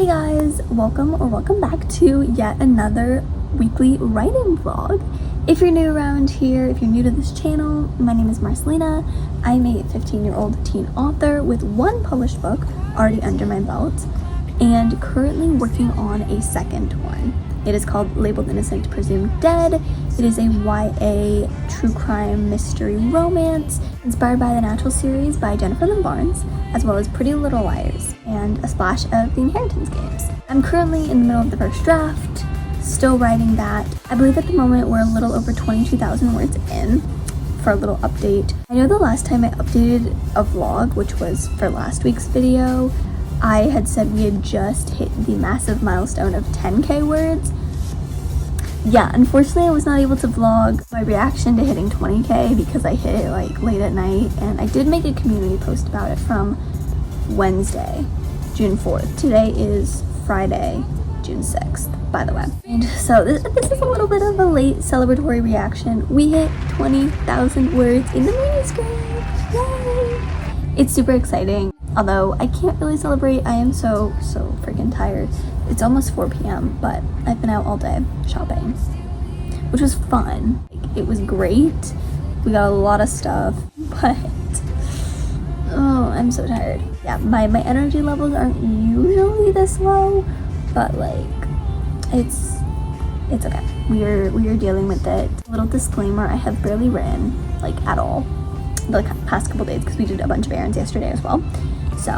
Hey guys, welcome back to yet another weekly writing vlog. If you're new around here, if you're new to this channel, my name is Marcelina. I'm a 15-year-old teen author with one published book already under my belt and currently working on a second one. It is called Labeled Innocent, Presumed Dead. It is a YA true crime mystery romance inspired by the Natural series by Jennifer Lynn Barnes, as well as Pretty Little Liars and a splash of the Inheritance games. I'm currently in the middle of the first draft, still writing that. I believe at the moment we're a little over 22,000 words in. For a little update, I know the last time I updated a vlog, which was for last week's video, I had said we had just hit the massive milestone of 10k words. Yeah, unfortunately I was not able to vlog my reaction to hitting 20k because I hit it like late at night, and I did make a community post about it from Wednesday, June 4th. Today is Friday, June 6th, by the way. And so this is a little bit of a late celebratory reaction. We hit 20,000 words in the manuscript. Yay! It's super exciting. Although I can't really celebrate, I am so freaking tired. It's almost 4 p.m, but I've been out all day shopping, which was fun. It was great. We got a lot of stuff, but oh, I'm so tired. Yeah, my energy levels aren't usually this low, but like it's okay. We are dealing with it. Little disclaimer, I have barely written like at all the past couple days because we did a bunch of errands yesterday as well. So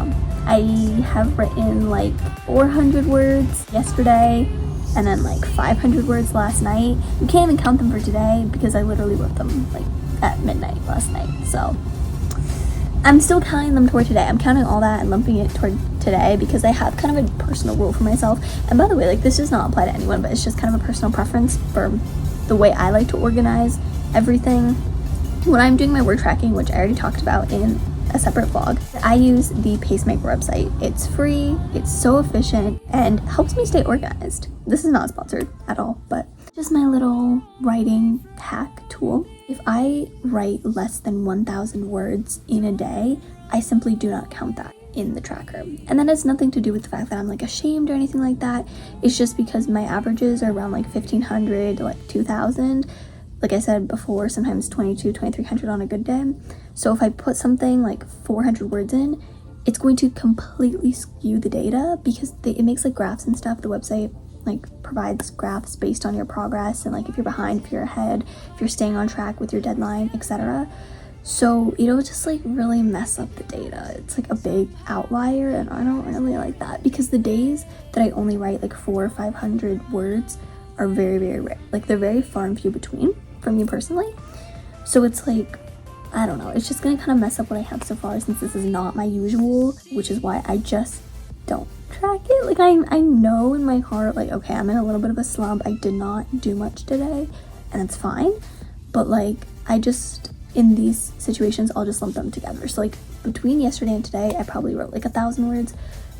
I have written like 400 words yesterday and then like 500 words last night. We can't even count them for today because I literally wrote them like at midnight last night. So I'm still counting them toward today. I'm counting all that and lumping it toward today because I have kind of a personal rule for myself. And by the way, like this does not apply to anyone, but it's just kind of a personal preference for the way I like to organize everything. When I'm doing my word tracking, which I already talked about in a separate vlog, I use the Pacemaker website. It's free, it's so efficient, and helps me stay organized. This is not sponsored at all, but just my little writing hack tool. If I write less than 1,000 words in a day, I simply do not count that in the tracker. And that has nothing to do with the fact that I'm like ashamed or anything like that. It's just because my averages are around like 1,500 to like 2,000. Like I said before, sometimes 2,300 on a good day. So if I put something like 400 words in, it's going to completely skew the data because it makes like graphs and stuff. The website like provides graphs based on your progress and like if you're behind, if you're ahead, if you're staying on track with your deadline, etc. So it'll just like really mess up the data. It's like a big outlier, and I don't really like that because the days that I only write like 400 or 500 words are very, very rare. Like they're very far and few between for me personally. So it's like, I don't know, it's just gonna kind of mess up what I have so far since this is not my usual, which is why I just don't track it. Like I know in my heart, like, okay, I'm in a little bit of a slump. I did not do much today and it's fine. But like, I just, in these situations, I'll just lump them together. So like between yesterday and today, I probably wrote like 1,000 words,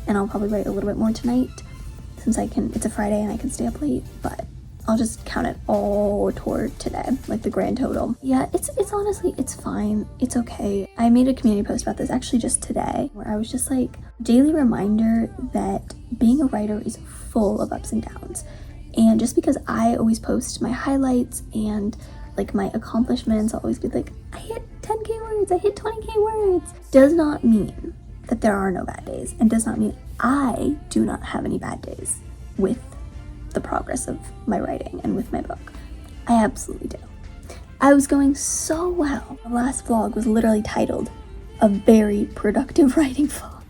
and I'll probably write a little bit more tonight since it's a Friday and I can stay up late, but I'll just count it all toward today, like the grand total. Yeah, it's honestly, it's fine. It's okay. I made a community post about this actually just today where I was just like, daily reminder that being a writer is full of ups and downs. And just because I always post my highlights and like my accomplishments, I'll always be like, I hit 10k words, I hit 20k words, does not mean that there are no bad days, and does not mean I do not have any bad days with the progress of my writing and with my book. I absolutely do. I was going so well. The last vlog was literally titled A Very Productive Writing Vlog.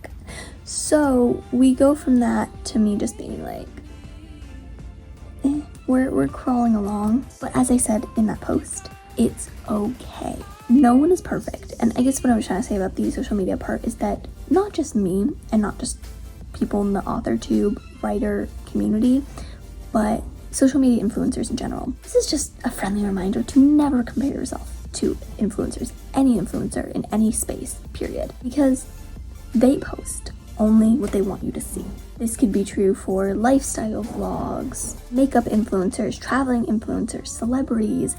So we go from that to me just being like, we're crawling along. But as I said in that post, it's okay. No one is perfect. And I guess what I was trying to say about the social media part is that not just me and not just people in the AuthorTube writer community, but social media influencers in general. This is just a friendly reminder to never compare yourself to influencers, any influencer in any space, period. Because they post only what they want you to see. This could be true for lifestyle vlogs, makeup influencers, traveling influencers, celebrities,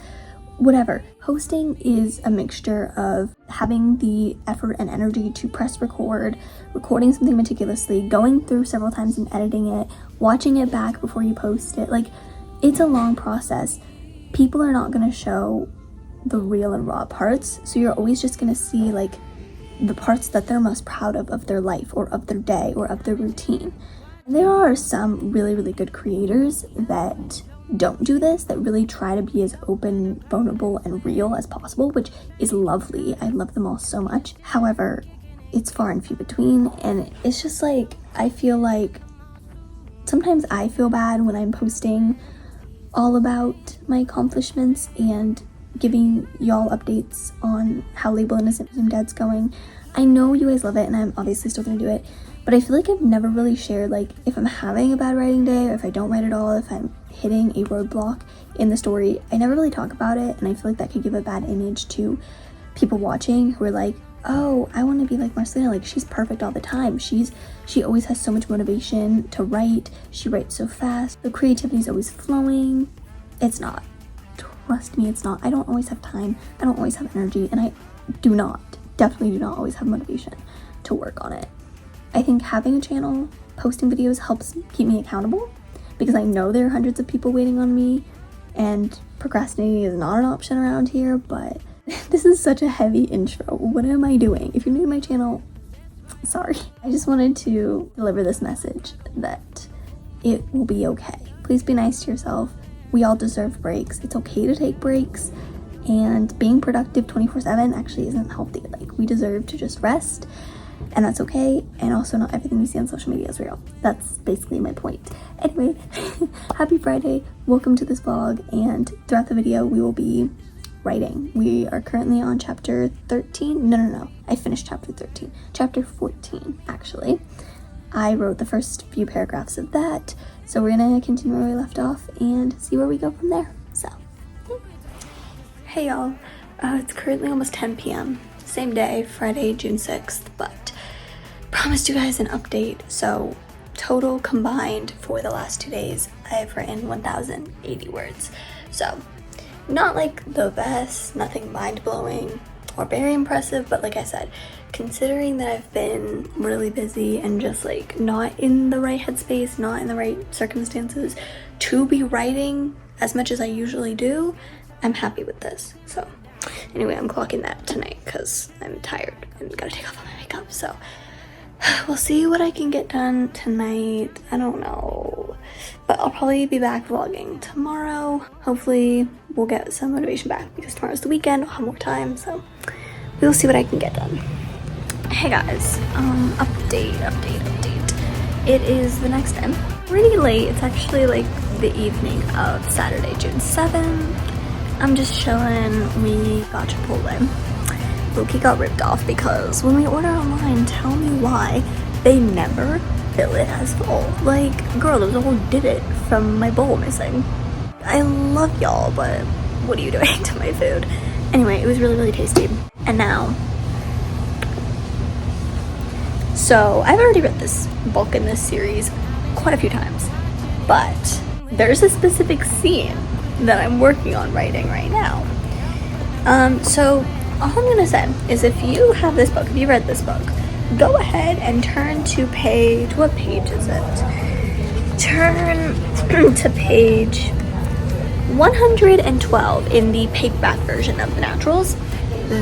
whatever. Posting is a mixture of having the effort and energy to press record, recording something meticulously, going through several times and editing it, watching it back before you post it. Like, it's a long process. People are not going to show the real and raw parts, so you're always just going to see like the parts that they're most proud of their life or of their day or of their routine. And there are some really, really good creators that don't do this, that really try to be as open, vulnerable, and real as possible, which is lovely. I love them all so much. However, it's far and few between, and it's just like, I feel like sometimes I feel bad when I'm posting all about my accomplishments and giving y'all updates on how Label Innocent Presumed Dead's going. I know you guys love it, and I'm obviously still gonna do it, but I feel like I've never really shared, like, if I'm having a bad writing day, or if I don't write at all, if I'm hitting a roadblock in the story. I never really talk about it, and I feel like that could give a bad image to people watching who are like, oh, I want to be like Marcelina, like, she's perfect all the time. She always has so much motivation to write. She writes so fast. The creativity is always flowing. It's not. Trust me, it's not. I don't always have time. I don't always have energy, and I definitely do not always have motivation to work on it. I think having a channel, posting videos helps keep me accountable, because I know there are hundreds of people waiting on me, and procrastinating is not an option around here. But this is such a heavy intro. What am I doing? If you're new to my channel, sorry. I just wanted to deliver this message that it will be okay. Please be nice to yourself. We all deserve breaks. It's okay to take breaks, and being productive 24/7 actually isn't healthy. Like, we deserve to just rest, and that's okay. And also, not everything you see on social media is real. That's basically my point. Anyway, happy Friday. Welcome to this vlog, and throughout the video we will be writing. We are currently on chapter 13. No. I finished chapter 13. Chapter 14, actually. I wrote the first few paragraphs of that, so we're gonna continue where we left off and see where we go from there. So, hey y'all. It's currently almost 10 p.m. Same day, Friday, June 6th, but promised you guys an update. So, total combined for the last 2 days, I've written 1,080 words. So, not like the best, nothing mind-blowing or very impressive, but like I said, considering that I've been really busy and just like not in the right headspace, not in the right circumstances to be writing as much as I usually do, I'm happy with this. So anyway, I'm clocking that tonight because I'm tired and gotta take off all my makeup. So we'll see what I can get done tonight. I don't know, but I'll probably be back vlogging tomorrow. Hopefully we'll get some motivation back because tomorrow's the weekend. I'll have more time, so we'll see what I can get done. Hey guys, update. It is the next day. Pretty late. It's actually like the evening of Saturday, June 7th. I'm just chilling. We got Chipotle. Loki got ripped off because when we order online, tell me why they never fill it as full. Like, girl, there's a whole divot from my bowl missing. I love y'all, but what are you doing to my food? Anyway, it was really, really tasty. And now, so I've already read this book in this series quite a few times, but there's a specific scene that I'm working on writing right now. So all I'm gonna say is, if you have this book, if you read this book, go ahead and turn to page, what page is it? Turn to page 112 in the paperback version of the Naturals.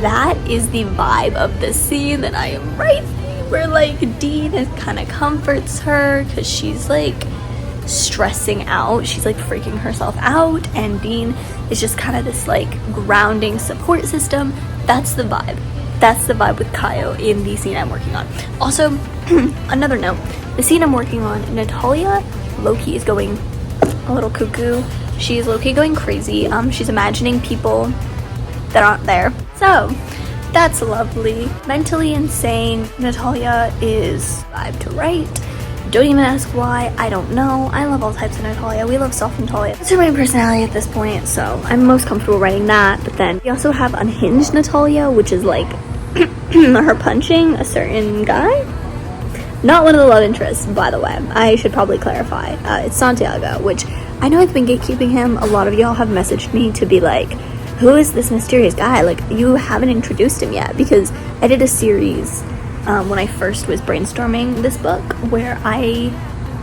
That is the vibe of the scene that I am writing, where like Dean kind of comforts her because she's like stressing out, she's like freaking herself out, and Dean is just kind of this like grounding support system. That's the vibe. That's the vibe with Kaio in the scene I'm working on. Also, another note, the scene I'm working on, Natalia low-key is going a little cuckoo. She's low-key going crazy. She's imagining people that aren't there. So that's lovely. Mentally insane. Natalia is vibe to write. Don't even ask why. I don't know. I love all types of Natalia. We love soft Natalia. It's her main personality at this point, so I'm most comfortable writing that. But then we also have unhinged Natalia, which is like her punching a certain guy. Not one of the love interests, by the way. I should probably clarify. It's Santiago, which I know I've been gatekeeping him. A lot of y'all have messaged me to be like, who is this mysterious guy? Like, you haven't introduced him yet. Because I did a series when I first was brainstorming this book where I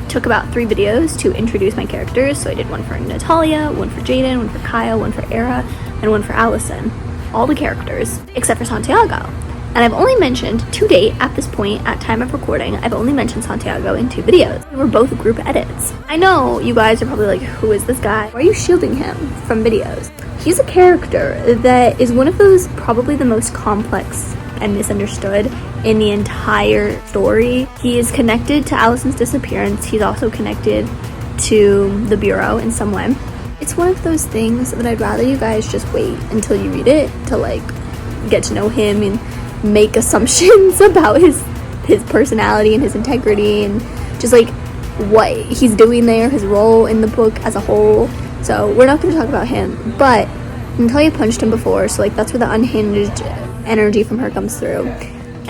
took about 3 videos to introduce my characters. So I did one for Natalia, one for Jaden, one for Kyle, one for Era, and one for Allison. All the characters except for Santiago. And I've only mentioned, to date, at this point, at time of recording, I've only mentioned Santiago in 2 videos. They were both group edits. I know you guys are probably like, who is this guy? Why are you shielding him from videos? He's a character that is one of those, probably the most complex and misunderstood in the entire story. He is connected to Allison's disappearance. He's also connected to the Bureau in some way. It's one of those things that I'd rather you guys just wait until you read it to like get to know him and make assumptions about his personality and his integrity and just like what he's doing there, his role in the book as a whole. So we're not going to talk about him, but Natalia punched him before, so like that's where the unhinged energy from her comes through.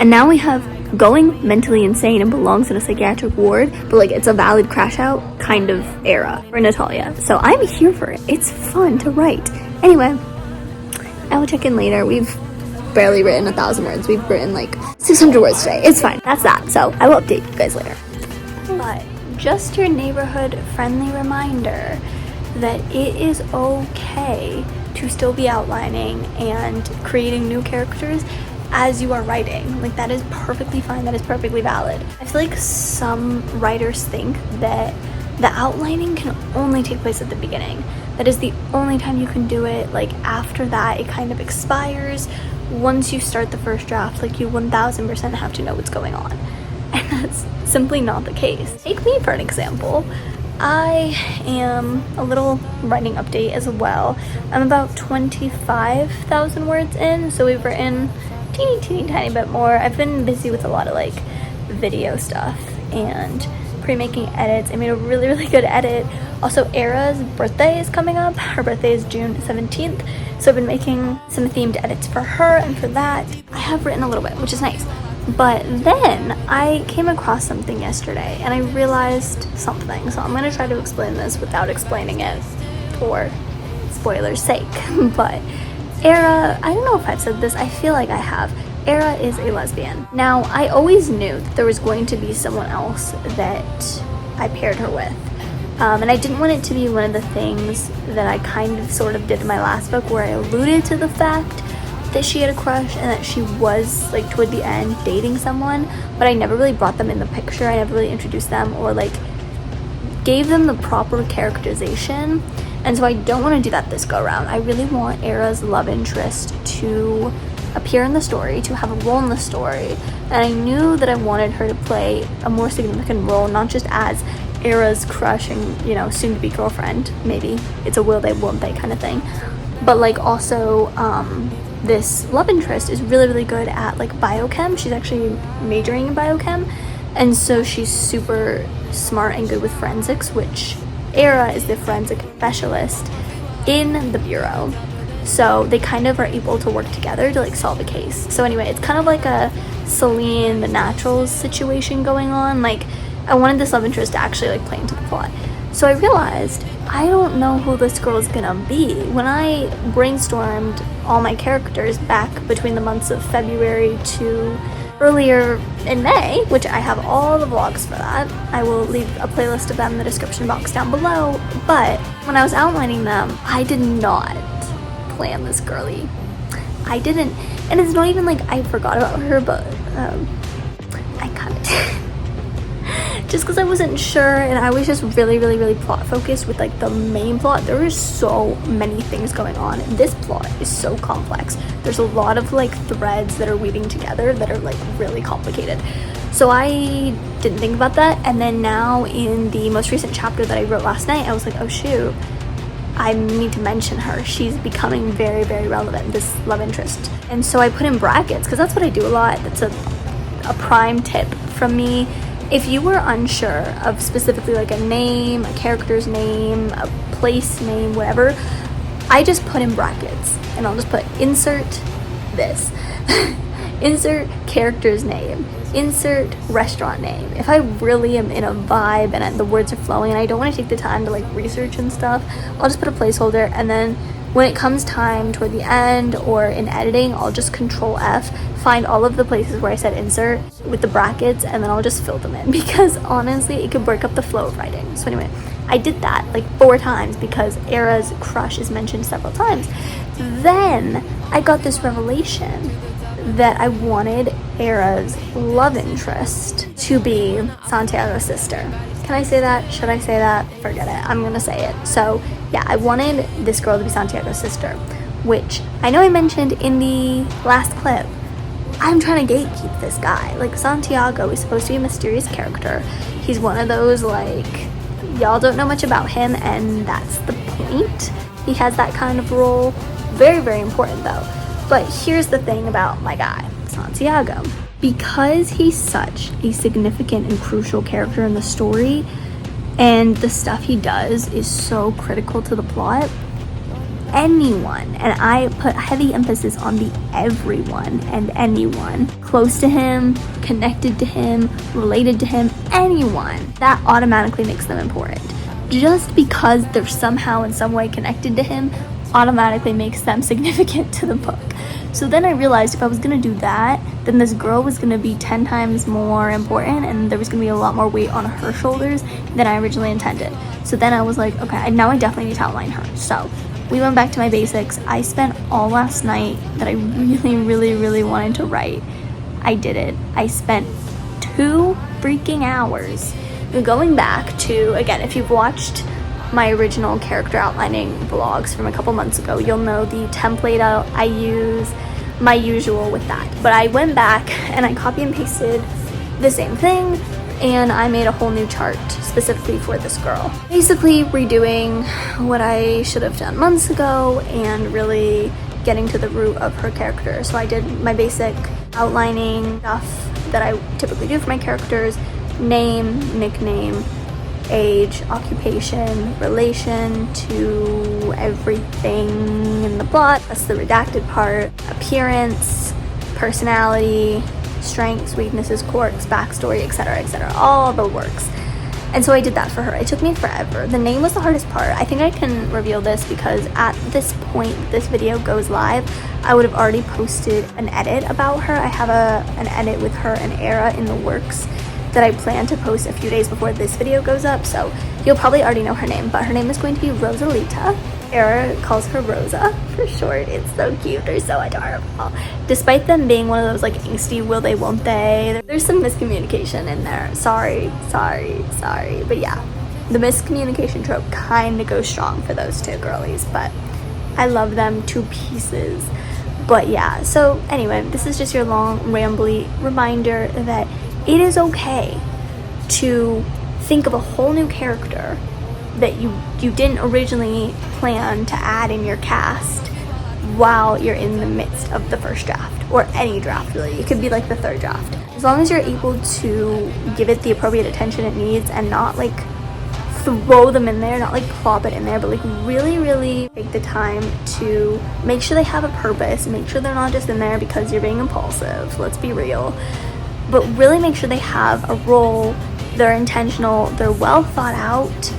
And now we have going mentally insane and belongs in a psychiatric ward, but like it's a valid crash out kind of era for Natalia. So I'm here for it. It's fun to write. Anyway, I will check in later. We've barely written 1,000 words. We've written like 600 words today. It's fine. That's that. So I will update you guys later. But just your neighborhood friendly reminder that it is okay to still be outlining and creating new characters as you are writing. Like, that is perfectly fine. That is perfectly valid. I feel like some writers think that the outlining can only take place at the beginning. That is the only time you can do it. Like, after that, it kind of expires. Once you start the first draft, like, you 1000% have to know what's going on. And that's simply not the case. Take me for an example. I am a little writing update as well. I'm about 25,000 words in, so we've written teeny tiny bit more. I've been busy with a lot of like video stuff and pre-making edits. I made a really good edit. Also, Era's birthday is coming up. Her birthday is June 17th, so I've been making some themed edits for her, and for that I have written a little bit, which is nice. But then I came across something yesterday and I realized something, so I'm going to try to explain this without explaining it for spoilers' sake. But Era, I don't know if I've said this, I feel like I have. Era is a lesbian. Now, I always knew that there was going to be someone else that I paired her with. And I didn't want it to be one of the things that I kind of sort of did in my last book where I alluded to the fact that she had a crush and that she was, like, toward the end dating someone, but I never really brought them in the picture. I never really introduced them or, like, gave them the proper characterization. And so I don't want to do that this go around. I really want Era's love interest to appear in the story, to have a role in the story. And I knew that I wanted her to play a more significant role, not just as Era's crush and, you know, soon to be girlfriend. Maybe it's a will they, won't they kind of thing. But, like, also, this love interest is really good at like biochem. She's actually majoring in biochem, and so she's super smart and good with forensics, which Era is the forensic specialist in the Bureau. So they kind of are able to work together to like solve a case. So anyway, it's kind of like a Celine the Naturals situation going on. Like, I wanted this love interest to actually like play into the plot. So I realized I don't know who this girl is gonna be. When I brainstormed all my characters back between the months of February to earlier in May, which I have all the vlogs for that. I will leave a playlist of them in the description box down below. But when I was outlining them, I did not plan this girly. I didn't. And it's not even like I forgot about her, but I kind of did. Just because I wasn't sure, and I was just really plot focused with like the main plot. There were so many things going on. This plot is so complex. There's a lot of like threads that are weaving together that are like really complicated. So I didn't think about that, and then now in the most recent chapter that I wrote last night, I was like, oh shoot, I need to mention her. She's becoming very relevant, this love interest. And so I put in brackets, because that's what I do a lot. That's a prime tip from me. If you were unsure of specifically like a name, a character's name, a place name, whatever, I just put in brackets, and I'll just put insert this, insert character's name, insert restaurant name. If I really am in a vibe and the words are flowing and I don't want to take the time to like research and stuff, I'll just put a placeholder and then when it comes time toward the end or in editing, I'll just Control F, find all of the places where I said insert with the brackets, and then I'll just fill them in, because honestly it could break up the flow of writing. So anyway, I did that like 4 times because Era's crush is mentioned several times. Then I got this revelation that I wanted Era's love interest to be Santiago's sister. Can I say that? Should I say that? Forget it. I'm gonna say it. So yeah, I wanted this girl to be Santiago's sister, which I know I mentioned in the last clip. I'm trying to gatekeep this guy. Like, Santiago is supposed to be a mysterious character. He's one of those, like, y'all don't know much about him, and that's the point. He has that kind of role. Very, very important though. But here's the thing about my guy, Santiago. Because he's such a significant and crucial character in the story, and the stuff he does is so critical to the plot, anyone, and I put heavy emphasis on the everyone and anyone close to him, connected to him, related to him, anyone, that automatically makes them important. Just because they're somehow in some way connected to him automatically makes them significant to the book. So then I realized if I was gonna do that, then this girl was gonna be 10 times more important, and there was gonna be a lot more weight on her shoulders than I originally intended. So then I was like, okay, now I definitely need to outline her. So we went back to my basics. I spent all last night that I really, really, really wanted to write. I did it. I spent 2 freaking hours going back to, again, if you've watched my original character outlining vlogs from a couple months ago, you'll know the template I use, my usual with that. But I went back and I copy and pasted the same thing, and I made a whole new chart specifically for this girl. Basically redoing what I should have done months ago and really getting to the root of her character. So I did my basic outlining stuff that I typically do for my characters: name, nickname, age, occupation, relation to everything in the plot, that's the redacted part, appearance, personality, strengths, weaknesses, quirks, backstory, etc., all the works. And so I did that for her. It took me forever. The name was the hardest part. I think I can reveal this because at this point this video goes live, I would have already posted an edit about her. I have an edit with her and Era in the works that I plan to post a few days before this video goes up, so you'll probably already know her name, but her name is going to be Rosalita. Era calls her Rosa for short. It's so cute. They're so adorable. Despite them being one of those like angsty will they won't they, there's some miscommunication in there. Sorry. But yeah, the miscommunication trope kind of goes strong for those 2 girlies, but I love them to pieces. But yeah, so anyway, this is just your long rambly reminder that it is okay to think of a whole new character that you didn't originally plan to add in your cast while you're in the midst of the first draft, or any draft really. It could be like the 3rd draft. As long as you're able to give it the appropriate attention it needs and not like throw them in there, not like plop it in there, but like really, really take the time to make sure they have a purpose, make sure they're not just in there because you're being impulsive, let's be real. But really make sure they have a role, they're intentional, they're well thought out,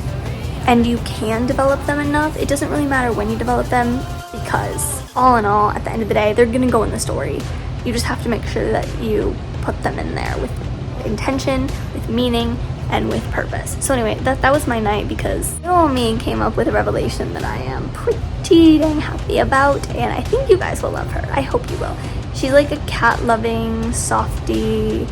and you can develop them enough. It doesn't really matter when you develop them, because all in all, at the end of the day, they're gonna go in the story. You just have to make sure that you put them in there with intention, with meaning, and with purpose. So anyway, that was my night, because little me came up with a revelation that I am pretty dang happy about, and I think you guys will love her. I hope you will. She's like a cat-loving softie,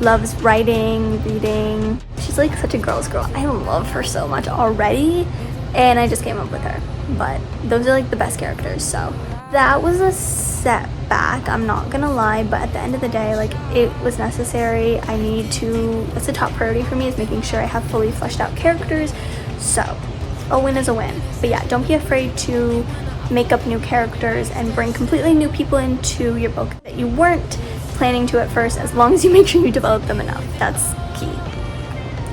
loves writing, reading. She's like such a girl's girl. I love her so much already, and I just came up with her. But those are like the best characters, so that was a setback, I'm not gonna lie, but at the end of the day, like, it was necessary. That's the top priority for me, is making sure I have fully fleshed out characters. So a win is a win. But yeah, don't be afraid to make up new characters and bring completely new people into your book that you weren't planning to at first, as long as you make sure you develop them enough. That's key.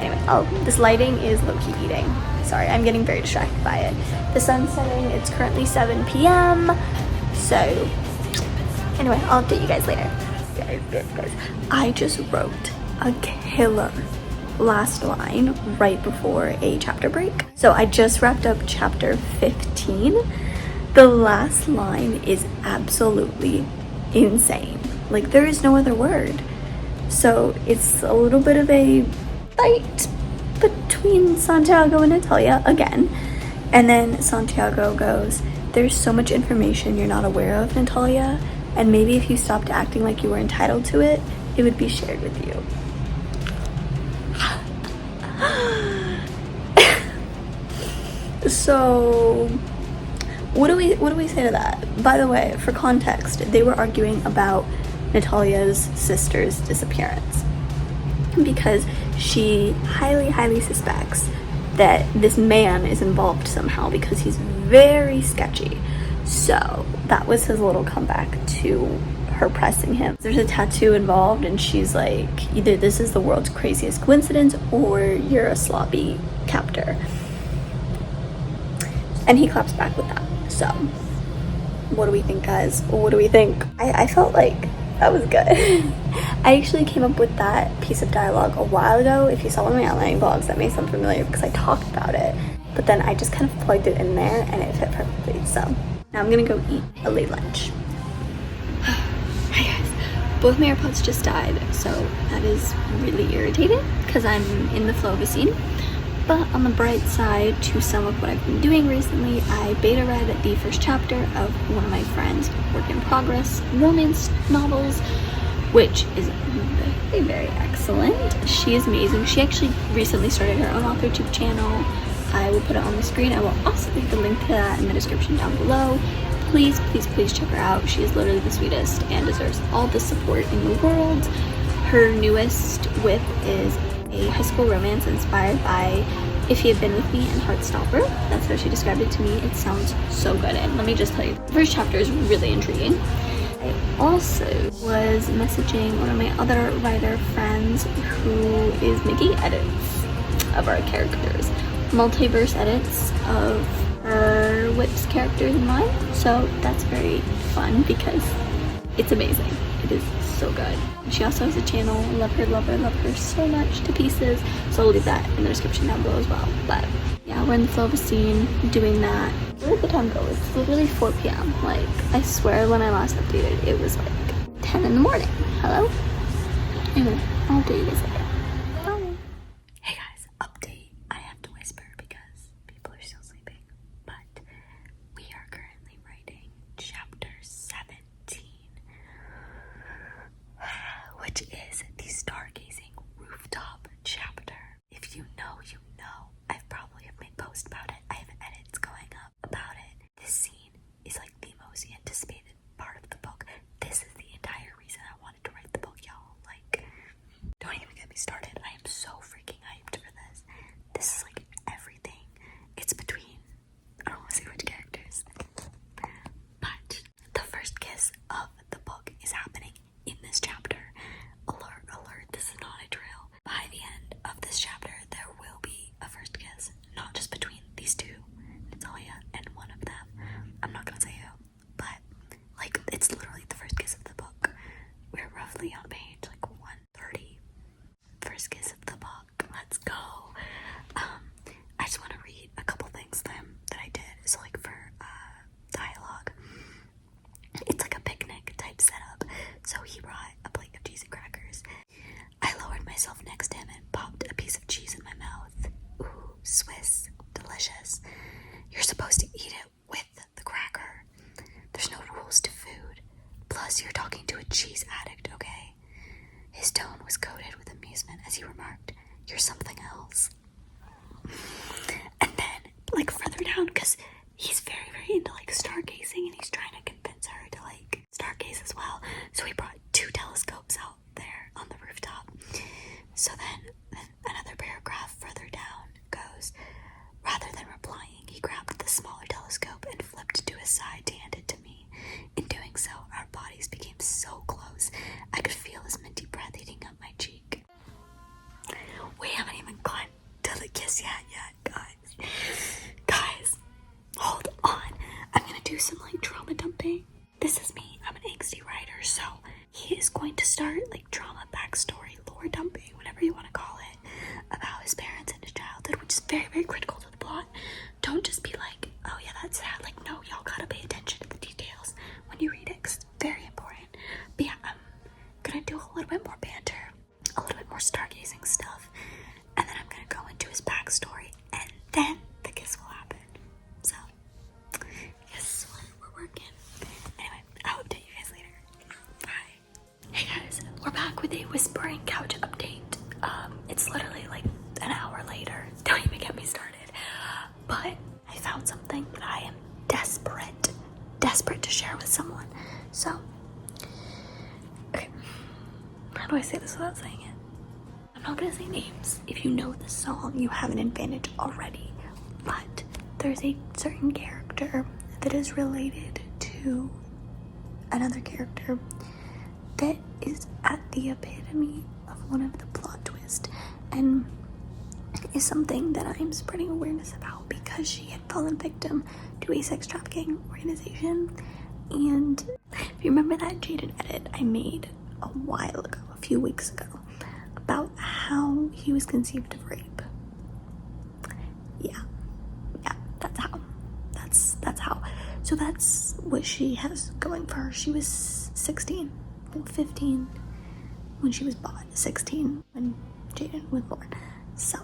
Anyway, this lighting is low-key eating. Sorry, I'm getting very distracted by it. The sun's setting. It's currently 7 p.m. So anyway, I'll update you guys later. Guys, I just wrote a killer last line right before a chapter break. So I just wrapped up chapter 15. The last line is absolutely insane. Like, there is no other word. So it's a little bit of a fight between Santiago and Natalia again. And then Santiago goes, there's so much information you're not aware of, Natalia, and maybe if you stopped acting like you were entitled to it, it would be shared with you. So what do we say to that? By the way, for context, they were arguing about Natalia's sister's disappearance because she highly suspects that this man is involved somehow because he's very sketchy. So that was his little comeback to her pressing him. There's a tattoo involved and she's like, either this is the world's craziest coincidence or you're a sloppy captor. And he claps back with that. So what do we think, guys? What do we think? I felt like that was good. I actually came up with that piece of dialogue a while ago. If you saw one of my outlining vlogs, that may sound familiar because I talked about it. But then I just kind of plugged it in there and it fit perfectly. So now I'm gonna go eat a late lunch. Hi guys. Both my AirPods just died, so that is really irritating because I'm in the flow of a scene. But on the bright side, to sum up what I've been doing recently, I beta read the first chapter of one of my friend's work in progress romance novels, which is very excellent. She is amazing. She actually recently started her own AuthorTube channel. I will put it on the screen. I will also leave the link to that in the description down below. Please check her out. She is literally the sweetest and deserves all the support in the world. Her newest whip is a high school romance inspired by If He Had Been With Me and Heartstopper. That's how she described it to me. It sounds so good, and let me just tell you, the first chapter is really intriguing. I also was messaging one of my other writer friends who is making edits of our characters, multiverse edits of her whip's characters and mine. So that's very fun because it's amazing. It is so good. She also has a channel. Love her so much to pieces. So I'll leave that in the description down below as well. But yeah, we're in the flow of a scene doing that. Where did the time go? It's literally 4 p.m. Like, I swear when I last updated, it was like 10 in the morning. Hello? Anyway, I'll update you guys later. Bye. Hey guys, update. I have to whisper because people are still sleeping. But we are currently writing chapter 17. Which is the stargazing rooftop chapter. If you know, you know. I probably have made posts about it. I have edits going up about it. This scene is like the most anticipated part of the book. This is the entire reason I wanted to write the book, y'all. Like, don't even get me started. I am so freaking hyped for this. This is like everything. It's between, I don't want to say which characters, but the first kiss of the book is happening in this chapter. Alert, this is not a drill. By the end of this chapter, there will be a first kiss, not just between these two, Natalia and one of them. I'm not gonna say who, but like, it's literally the first kiss of the book. We're roughly on page like 130. First kiss of the book. Let's go. I just want to read a couple things that I did. So like for dialogue, it's like a picnic type setup. So he brought a plate of cheese and crackers. I lowered myself next to him and popped a piece of cheese in my mouth. Ooh, Swiss, delicious. You're supposed to eat it with the cracker. There's no rules to food. Plus, you're talking to a cheese addict, okay? His tone was coated with amusement as he remarked, "You're something else." And then, like, further down, because he's very into like stargazing and he's trying to convince her to like stargaze as well. So he brought 2 telescopes out there on the rooftop. So then another paragraph further down goes, rather than replying, he grabbed the smaller telescope and flipped to his side to hand it to me. In doing so, our bodies became so close, I could feel his minty breath heating up my cheek. We haven't even gone to the kiss yet, guys. Guys, hold on. I'm gonna do some like trauma dumping. This is me. I'm an angsty writer, so he is going to start like trauma backstory, lore dumping, whatever you want to call it, about his parents and his childhood, which is very critical to the plot. Don't just be like, oh yeah, that's sad. Like, no, y'all gotta pay attention. then the kiss will happen. So, yes, we're working. Anyway, I'll update you guys later. Bye. Hey guys, we're back with a whispering couch update. It's literally like an hour later. Don't even get me started. But I found something that I am desperate to share with someone. So, okay, how do I say this without saying it? I'm not gonna say names. If you know the song, you have an advantage already. But there's a certain character that is related to another character that is at the epitome of one of the plot twists, and is something that I'm spreading awareness about because she had fallen victim to a sex trafficking organization. And if you remember that jaded edit I made a while ago, a few weeks ago, about how he was conceived of rape. Yeah, that's how. So that's what she has going for her. She was 16, well, 15 when she was bought, 16 when Jaden was born. So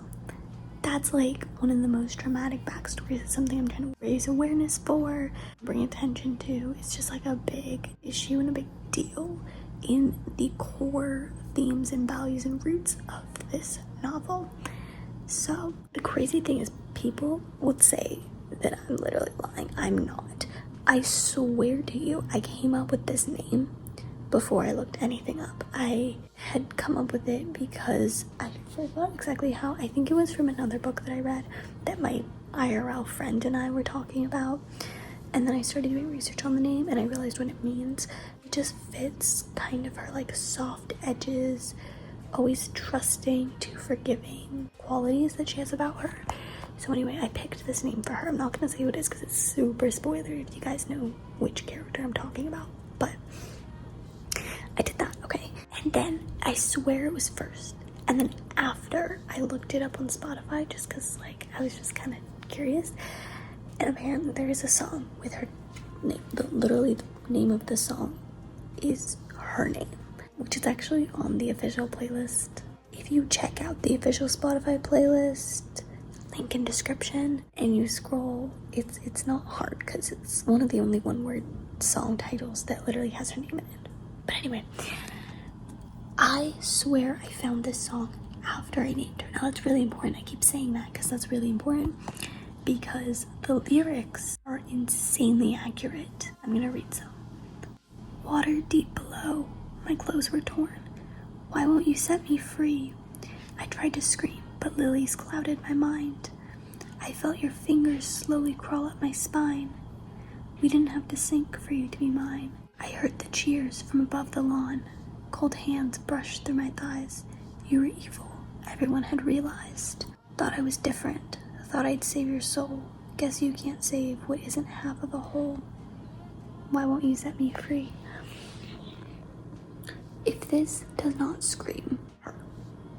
that's like one of the most traumatic backstories. It's something I'm trying to raise awareness for, bring attention to. It's just like a big issue and a big deal in the core themes and values and roots of this novel. So the crazy thing is, people would say that I'm literally lying. I'm not. I swear to you, I came up with this name before I looked anything up. I had come up with it because I forgot exactly how. I think it was from another book that I read that my IRL friend and I were talking about. And then I started doing research on the name and I realized what it means. It just fits kind of her like soft edges, always trusting to forgiving qualities that she has about her. So anyway, I picked this name for her. I'm not gonna say what it is because it's super spoilery if you guys know which character I'm talking about. But I did that, okay? And then I swear it was first. And then after, I looked it up on Spotify just because like I was just kind of curious. And apparently there is a song with her name. Literally the name of the song is her name, which is actually on the official playlist. If you check out the official Spotify playlist, link in description, and you scroll, it's not hard because it's one of the only one-word song titles that literally has her name in it. But anyway, I swear I found this song after I named her. Now that's really important. I keep saying that because that's really important because the lyrics are insanely accurate. I'm gonna read some. Water deep below, my clothes were torn. Why won't you set me free? I tried to scream, but lilies clouded my mind. I felt your fingers slowly crawl up my spine. We didn't have to sink for you to be mine. I heard the cheers from above the lawn. Cold hands brushed through my thighs. You were evil, everyone had realized. Thought I was different, thought I'd save your soul. Guess you can't save what isn't half of a whole. Why won't you set me free? If this does not scream her,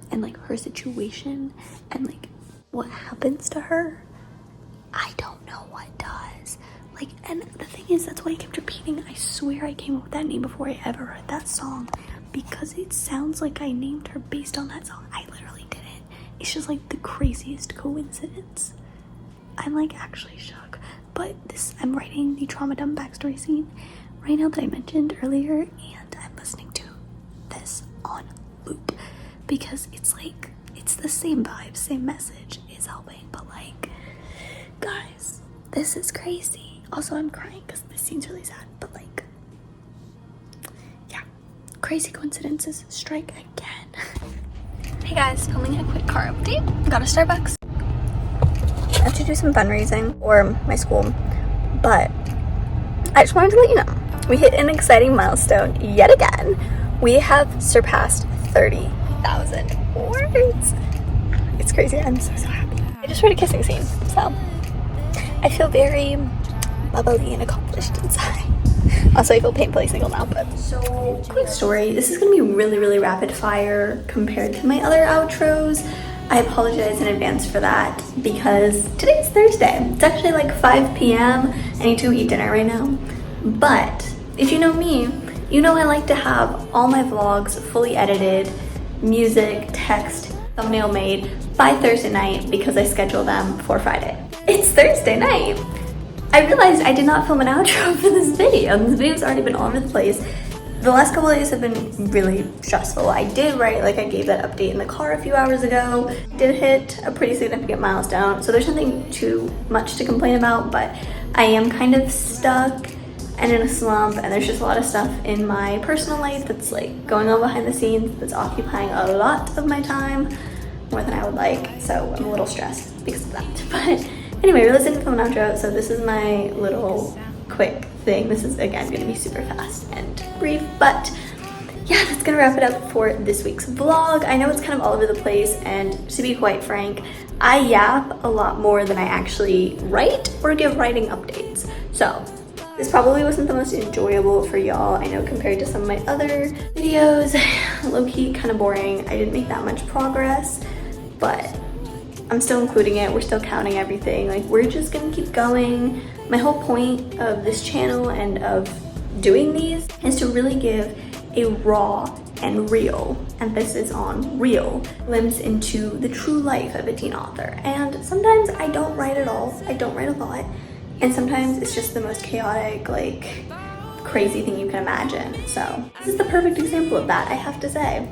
and like her situation, and like what happens to her, I don't know what does. Like, and the thing is, that's why I kept repeating, I swear I came up with that name before I ever heard that song, because it sounds like I named her based on that song. I literally didn't. It's just like the craziest coincidence. I'm like actually shook. But I'm writing the trauma dump backstory scene right now that I mentioned earlier, and I'm listening to this on loop because it's like, it's the same vibe, same message is helping, but like, guys, this is crazy. Also, I'm crying because this scene's really sad, but like, yeah, crazy coincidences strike again. Hey guys, filming a quick car update. Got a Starbucks. I have to do some fundraising for my school, but I just wanted to let you know, we hit an exciting milestone yet again. We have surpassed 30,000 words. It's crazy, I'm so happy. I just wrote a kissing scene, so I feel very bubbly and accomplished inside. Also, I feel painfully single now, but so quick story. This is gonna be really rapid fire compared to my other outros. I apologize in advance for that because today's Thursday. It's actually like 5 p.m. I need to eat dinner right now. But if you know me, you know I like to have all my vlogs fully edited, music, text, thumbnail made by Thursday night because I scheduled them for Friday. It's Thursday night. I realized I did not film an outro for this video, and this video's already been all over the place. The last couple of days have been really stressful. I did write, like I gave that update in the car a few hours ago. Did hit a pretty significant milestone, so there's nothing too much to complain about, but I am kind of stuck and in a slump, and there's just a lot of stuff in my personal life that's like going on behind the scenes that's occupying a lot of my time, more than I would like, so I'm a little stressed because of that. But anyway, we're listening to film an outro, so this is my little quick thing. This is again gonna be super fast and brief, but yeah, that's gonna wrap it up for this week's vlog. I know it's kind of all over the place, and to be quite frank, I yap a lot more than I actually write or give writing updates. So this probably wasn't the most enjoyable for y'all. I know compared to some of my other videos, low-key kind of boring. I didn't make that much progress, but I'm still including it. We're still counting everything. Like, we're just gonna keep going. My whole point of this channel and of doing these is to really give a raw and real, emphasis on real, glimpse into the true life of a teen author. And sometimes I don't write at all. I don't write a lot. And sometimes it's just the most chaotic, like, crazy thing you can imagine. So this is the perfect example of that, I have to say.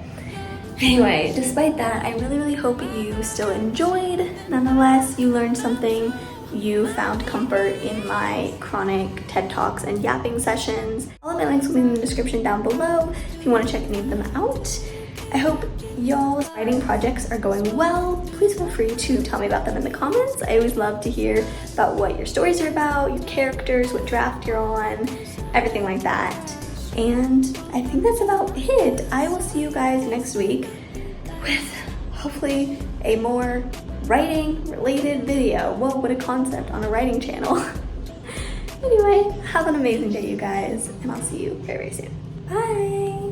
Anyway, despite that, I really hope you still enjoyed. Nonetheless, you learned something. You found comfort in my chronic TED Talks and yapping sessions. All of my links will be in the description down below if you want to check any of them out. I hope y'all's writing projects are going well. Please feel free to tell me about them in the comments. I always love to hear about what your stories are about, your characters, what draft you're on, everything like that. And I think that's about it. I will see you guys next week with hopefully a more writing related video. Whoa, what a concept on a writing channel. Anyway, have an amazing day, you guys, and I'll see you very soon. Bye.